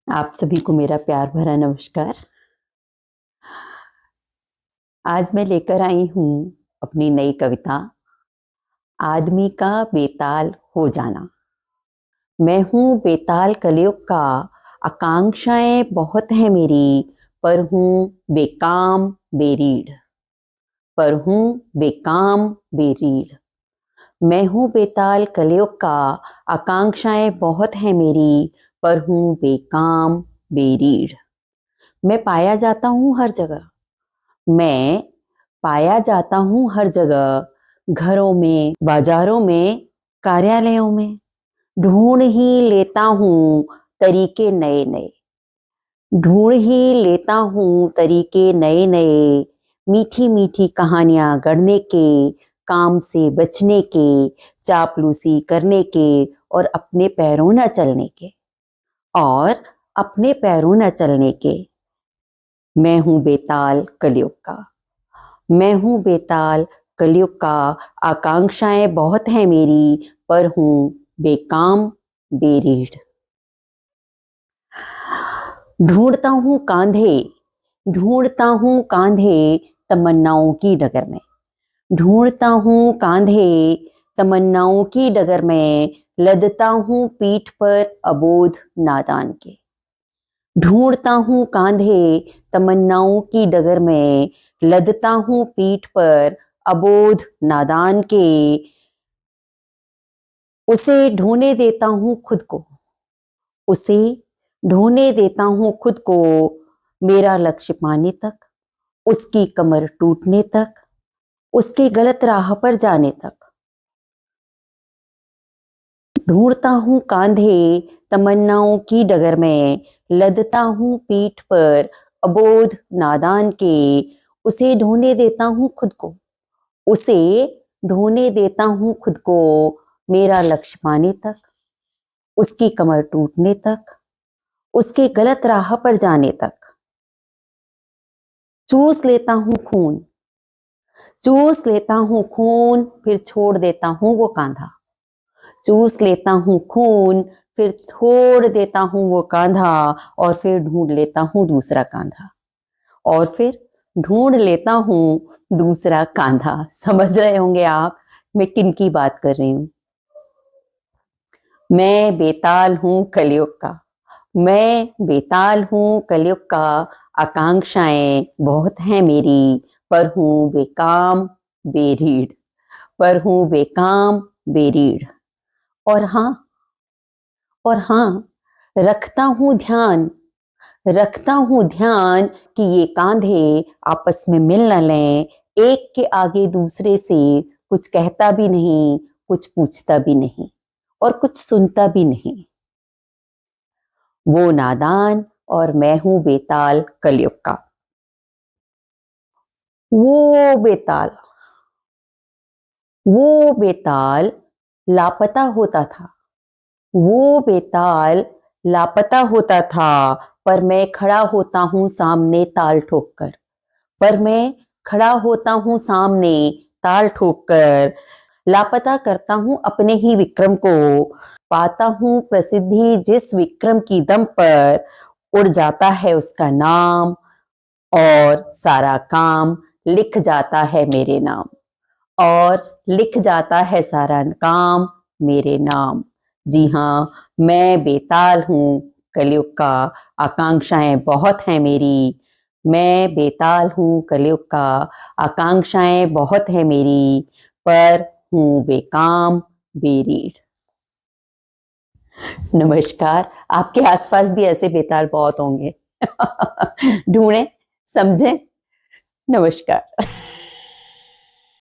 आप सभी को मेरा प्यार भरा नमस्कार। आज मैं लेकर आई हूँ अपनी नई कविता, आदमी का बेताल हो जाना। मैं हूँ बेताल कलयुग का, आकांक्षाएं बहुत हैं मेरी, पर हूँ बेकाम बेरीड़। पर हूँ बेकाम बेरीड़। मैं हूँ बेताल कलयुग का, आकांक्षाएं बहुत हैं मेरी, पर हूँ बेकाम बेरीड़। मैं पाया जाता हूँ हर जगह। मैं पाया जाता हूँ हर जगह, घरों में, बाजारों में, कार्यालयों में। ढूंढ ही लेता हूँ तरीके नए नए। ढूंढ ही लेता हूँ तरीके नए नए, मीठी मीठी कहानियां गढ़ने के, काम से बचने के, चापलूसी करने के, और अपने पैरों न चलने के। और अपने पैरों न चलने के। मैं हूँ बेताल कलयुग का। मैं हूँ बेताल कलयुग का, आकांक्षाएं बहुत हैं मेरी, पर हूँ बेकाम बेरीड़। ढूंढता हूँ कांधे, ढूंढता हूँ कांधे तमन्नाओं की डगर में। ढूंढता हूँ कांधे तमन्नाओं की डगर में, लदता हूँ पीठ पर अबोध नादान के। ढूंढता हूँ कांधे तमन्नाओं की डगर में, लदता हूँ पीठ पर अबोध नादान के। उसे ढूंढने देता हूँ खुद को। उसे ढूंढने देता हूँ खुद को, मेरा लक्ष्य पाने तक, उसकी कमर टूटने तक, उसके गलत राह पर जाने तक। ढूंढता हूँ कांधे तमन्नाओं की डगर में, लदता हूँ पीठ पर अबोध नादान के। उसे ढूंढने देता हूँ खुद को। उसे ढूंढने देता हूँ खुद को, मेरा लक्ष्य पाने तक, उसकी कमर टूटने तक, उसके गलत राह पर जाने तक। चूस लेता हूँ खून, चूस लेता हूँ खून, फिर छोड़ देता हूँ वो कांधा। चूस लेता हूँ खून, फिर छोड़ देता हूँ वो कांधा, और फिर ढूंढ लेता हूँ दूसरा कांधा। और फिर ढूंढ लेता हूँ दूसरा कांधा। समझ रहे होंगे आप मैं किन की बात कर रही हूँ। मैं बेताल हूँ कलयुग का। मैं बेताल हूँ कलयुग का, आकांक्षाएं बहुत हैं मेरी, पर हूँ बेकाम बेरीड़। पर हूँ बेकाम बेरीड़। और हाँ, और हाँ, रखता हूँ ध्यान, रखता हूँ ध्यान कि ये कांधे आपस में मिल न लें, एक के आगे दूसरे से कुछ कहता भी नहीं, कुछ पूछता भी नहीं, और कुछ सुनता भी नहीं। वो नादान और मैं हूं बेताल कलयुग का। वो बेताल, वो बेताल लापता होता था। वो बेताल लापता होता था, पर मैं खड़ा होता हूं सामने ताल ठोक कर। पर मैं खड़ा होता हूं सामने ताल ठोक कर। लापता करता हूं अपने ही विक्रम को, पाता हूं प्रसिद्धि जिस विक्रम की दम पर, उड़ जाता है उसका नाम, और सारा काम लिख जाता है मेरे नाम। और लिख जाता है सारा काम मेरे नाम। जी हाँ, मैं बेताल हूँ कलयुग का, आकांक्षाएं बहुत हैं मेरी। मैं बेताल हूँ कलयुग का, आकांक्षाएं बहुत हैं मेरी, पर हूँ बेकाम बेरीड़। नमस्कार। आपके आसपास भी ऐसे बेताल बहुत होंगे। ढूंढें, समझें। नमस्कार।